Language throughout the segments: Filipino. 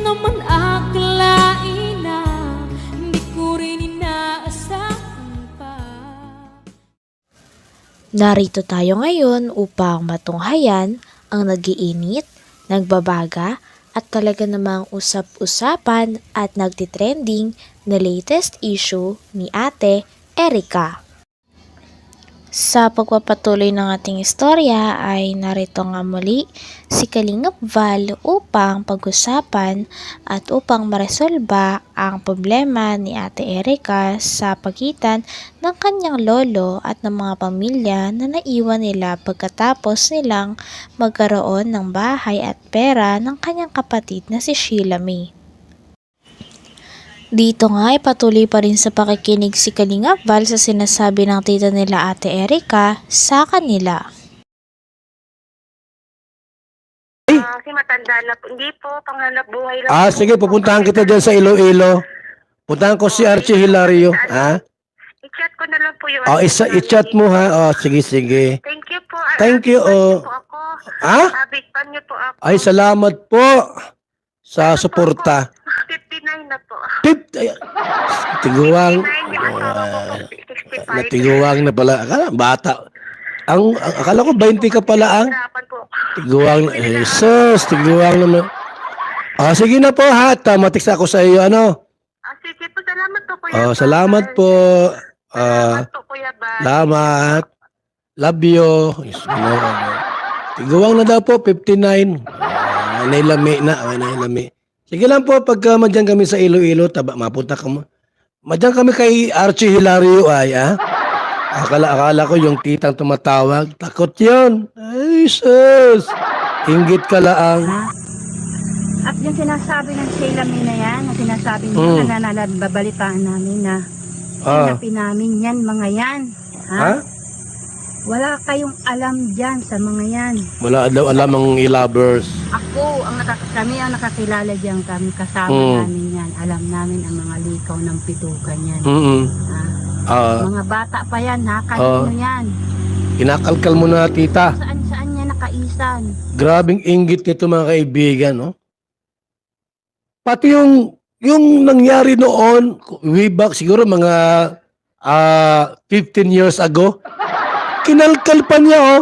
naman akalain na hindi ko rin inaasahan pa. Narito tayo ngayon upang matunghayan ang nagiinit, nagbabaga at talaga namang usap-usapan at nagtitrending na latest issue ni Ate Erica. Sa pagpapatuloy ng ating istorya ay narito nga muli si Kalingap Val upang pag-usapan at upang maresolba ang problema ni Ate Erica sa pagitan ng kanyang lolo at ng mga pamilya na naiwan nila pagkatapos nilang magkaroon ng bahay at pera ng kanyang kapatid na si Sheila May. Dito nga ay patuloy pa rin sa pakikinig si Kalingap Val sa sinasabi ng tita nila Ate Erica sa kanila. Kasi matanda na po. Hindi po, panghanap buhay lang. Sige, pupuntahan kita dyan sa Iloilo. Puntahan ko si Archie Hilario. Ha? I-chat ko na lang po yung... I-chat mo ha. Sige, sige. Thank you po. Thank you, Niyo po ako. Ha? Abigpan niyo po ako. Ay, salamat po sa suporta. 59 na po. Tiguang. 59 yung asawa ko po, 65. Natiguang na pala. Bata. Akala ko 20 ka pala ang. Hirapan po. Tiguang. Jesus, tiguang naman. Sige na po ha. Matiks ako sa iyo. Sige po, salamat po Kuya Bal. Salamat po. Salamat po Kuya Bal. Salamat. Love you. Tiguang na daw po, 59. Nailami na. Nailami. Sige lang po, pagka madyan kami sa Iloilo, mapunta ka mo. Madyan kami kay Archie Hilario ay, Akala ko yung titang tumatawag. Takot yun. Ay, sus. Inggit ka laang. At yung sinasabi ng Sheila May na yan, na sinasabi niya na nalababalitaan namin na hinapin namin yan, mga yan. Ha? Wala kayong alam dyan sa mga yan. Wala daw alam ang lovers. Ako, kami ang nakakilala dyan, kami kasama namin yan. Alam namin ang mga likaw ng pitukan yan. Mga bata pa yan, ha? Kanino yan? Kinakalkal mo na, tita. Saan niya nakaisan? Grabing inggit nito mga kaibigan, no? Pati yung nangyari noon, way back siguro mga 15 years ago, kinalkal pa niya,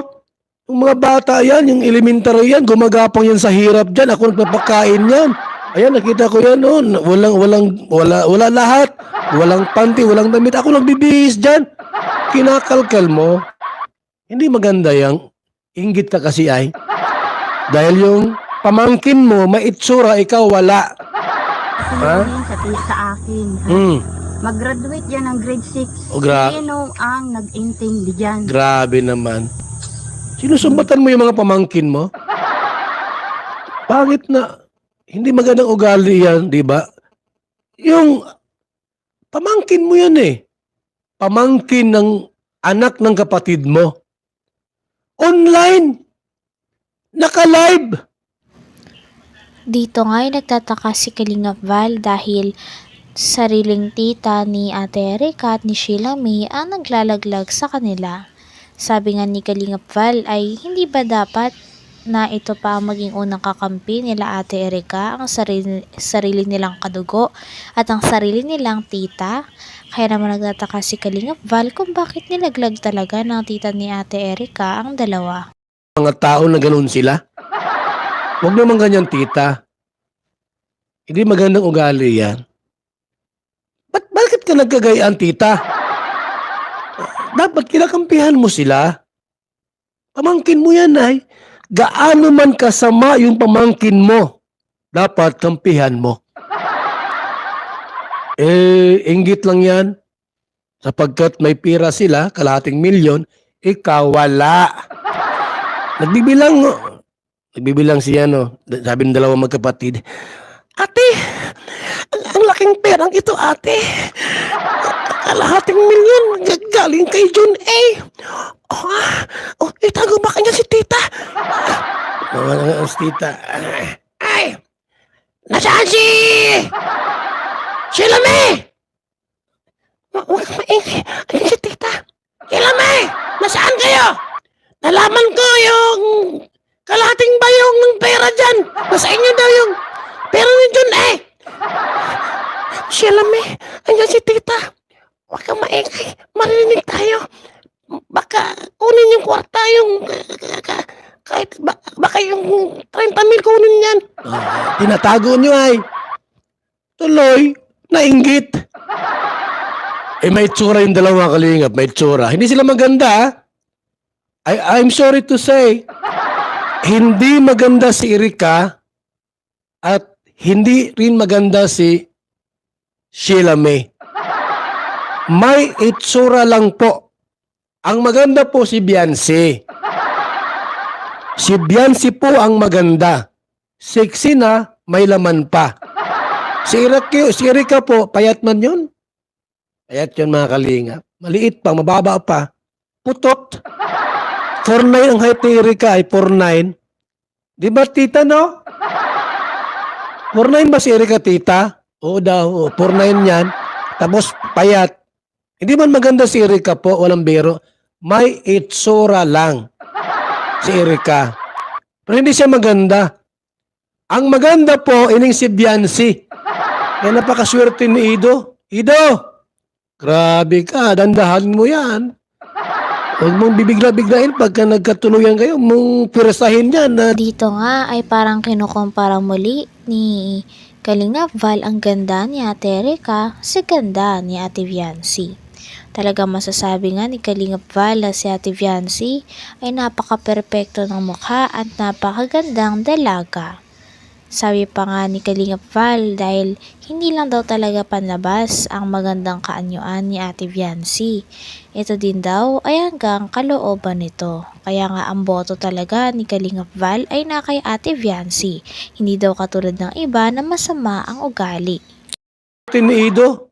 yung mga bata yan, yung elementary yan, gumagapang yan sa hirap dyan. Ako nagpapakain yan. Ayan, nakita ko yan, wala lahat. Walang panty, walang damit. Ako nagbibihis dyan. Kinakalkal mo. Hindi maganda yan. Inggit ka kasi ay. Dahil yung pamangkin mo, maitsura, ikaw wala. Sa akin. Mag-graduate yan ng grade 6. Sino ang nag-intindi dyan? Grabe naman. Sinusumbatan mo yung mga pamangkin mo? Pangit na. Hindi magandang ugali yan, di ba? Yung pamangkin mo yan eh. Pamangkin ng anak ng kapatid mo. Online. Naka-live. Dito nga ay nagtataka si Kalingap Val dahil sariling tita ni Ate Erica at ni Sheila May ang naglalaglag sa kanila. Sabi nga ni Kalingap Val ay hindi ba dapat na ito pa ang maging unang kakampi nila Ate Erica, ang sarili nilang kadugo at ang sarili nilang tita? Kaya naman nagtataka si Kalingap Val kung bakit nilaglag talaga ng tita ni Ate Erica ang dalawa. Mga tao na ganoon sila. Huwag naman ganyan, tita. Hindi magandang ugali yan. Bakit ka nagkagayaan, tita? Dapat kinakampihan mo sila. Pamangkin mo yan, ay. Gaano man kasama yung pamangkin mo, dapat kampihan mo. Inggit lang yan. Sapagkat may pira sila, kalahating milyon, ikaw wala. Nagbibilang siya, sabi ng dalawang magkapatid, Ate, ang laking perang ito, ate. Kalahating milyon galing kay John A. Itago ba kanya si tita? Si tita. Ay! Nasaan si Sheila May? Si tita. Sheila May! Nasaan kayo? Nalaman ko yung kalahating bayong ng pera dyan. Nasa inyo daw yung Pero nandyan eh! Sheila May, andyan si tita. Huwag kang maingay. Marinig tayo. Baka kunin yung kwarta yung kahit baka yung 30,000 kunin yan. Tinatago nyo ay. Tuloy, nainggit. Eh may tsura yung dalawa kalingap, may tsura. Hindi sila maganda. I'm sorry to say, hindi maganda si Erika at hindi rin maganda si Sheila May. May itsura lang po. Ang maganda po si Beyonce. Si Beyonce po ang maganda. Sexy na, may laman pa. Si Erika po, payat man yun. Payat yun mga kalingap. Maliit pa, mababa pa. Putot. 4'9" ang height ni Erika ay 4'9". Di ba tita no? 4'9" ba si Erika tita? Oo daw, 4'9" yan. Tapos payat. Hindi man maganda si Erika po, walang biro. May itsura lang si Erika. Pero hindi siya maganda. Ang maganda po, ining si Beyonce. Kaya napakaswerte ni Ido. Ido! Grabe ka, dandahan mo yan. Huwag mong bibigla-biglain pagka nagkatuluyan kayo, mong pirasahin yan. Dito nga ay parang kinukumpara muli ni Kalingap Val ang ganda ni Ate Erika sa ganda ni Ate Beyonce. Talaga masasabi nga ni Kalingap Val na si Ate Beyonce ay napaka-perpekto ng mukha at napakagandang dalaga. Sabi pa nga ni Kalingap Val dahil hindi lang daw talaga panlabas ang magandang kaanyuan ni Ate Beyonce. Ito din daw ay hanggang kalooban nito. Kaya nga ang boto talaga ni Kalingap Val ay na kay Ate Beyonce. Hindi daw katulad ng iba na masama ang ugali. Ni Ido,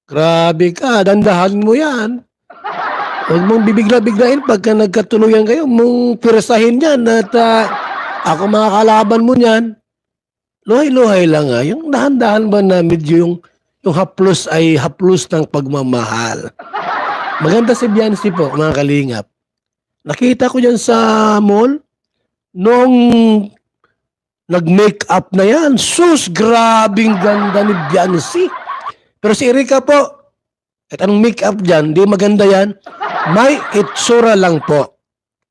grabe ka, dandahan mo yan. Huwag mong bibigla-biglain pagka nagkatuluyan kayo, mong pirasahin yan at ako mga kalaban mo niyan. Luhay-luhay lang nga. Yung dahan-dahan ba na medyo yung haplos ay haplos ng pagmamahal. Maganda si Beyonce po, mga kalingap. Nakita ko dyan sa mall, noong nag-make-up na yan. Sus, grabing ganda ni Beyonce. Pero si Erika po, at anong make-up dyan, di maganda yan. May itsura lang po.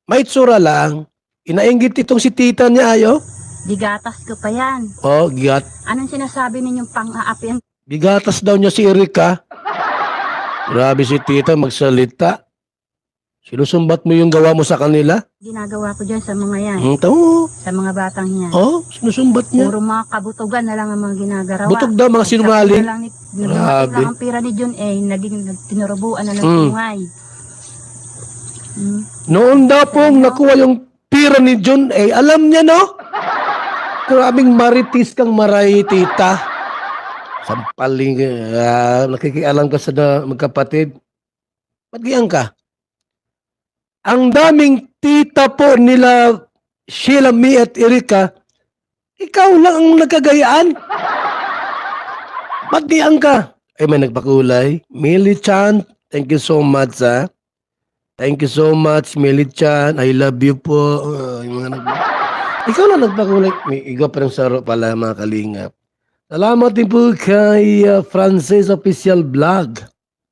May itsura lang. Inainggit itong si tita niya ayo. Digatas ko pa yan. Oh, gigat. Anong sinasabi ninyong pang-aapi ang Bigatas daw niya si Erika. Grabe si tita magsalita. Sinusumbat mo yung gawa mo sa kanila? ginagawa ko dyan sa mga yan? Tao. Sa mga batang yan. Oh, sinusumbat niya. Puro mga kabutugan na lang ang mga ginagarawa. Butog daw mga sinungaling. Grabe. Ang pira ni John naging tinurubuan na ng tungay. Noon daw pong nakuha yung pira ni John alam niya no? Grabing maritis kang maray, tita. Sampaling, nakikialam ka sa magkapatid. Magdiyan ka. Ang daming tita po nila Sheila May at Erika, ikaw lang ang nagkagayaan. Magdiyan ka. Ay, may nagpakulay. Millie Chan, thank you so much, ha. Thank you so much, Millie Chan. I love you po. Yung mga ikaw lang nagpakulay. May iga pa rin saro pala, mga kalingap. Salamat din po kay Francis Official Vlog.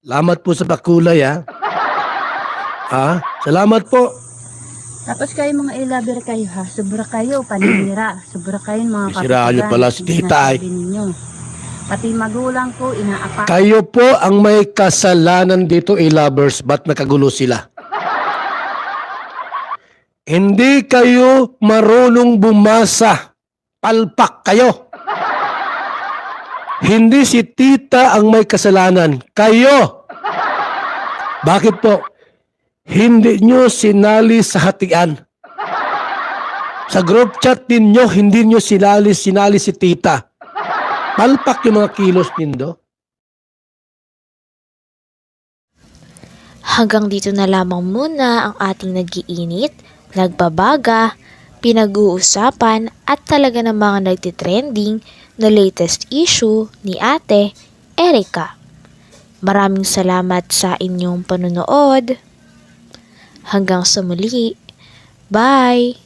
Salamat po sa pakulay, ha. Salamat po. Tapos kayo mga ilaber kayo ha, sobra kayo, paninira, sobra kayo mga kapitbahay. Siraan niyo pala si tita ay. Pati magulang ko, inaapa. Kayo po ang may kasalanan dito, lovers, ba't nakagulo sila? Hindi kayo marunong bumasa. Palpak kayo. Hindi si tita ang may kasalanan. Kayo. Bakit po? Hindi nyo sinali sa hatian. Sa group chat ninyo, hindi nyo sinali si tita. Palpak yung mga kilos nindo. Hanggang dito na lamang muna ang ating nag-iinit, nagbabaga, pinag-uusapan at talaga ng mga nagtitrending na latest issue ni Ate Erika. Maraming salamat sa inyong panonood. Hanggang sa muli. Bye!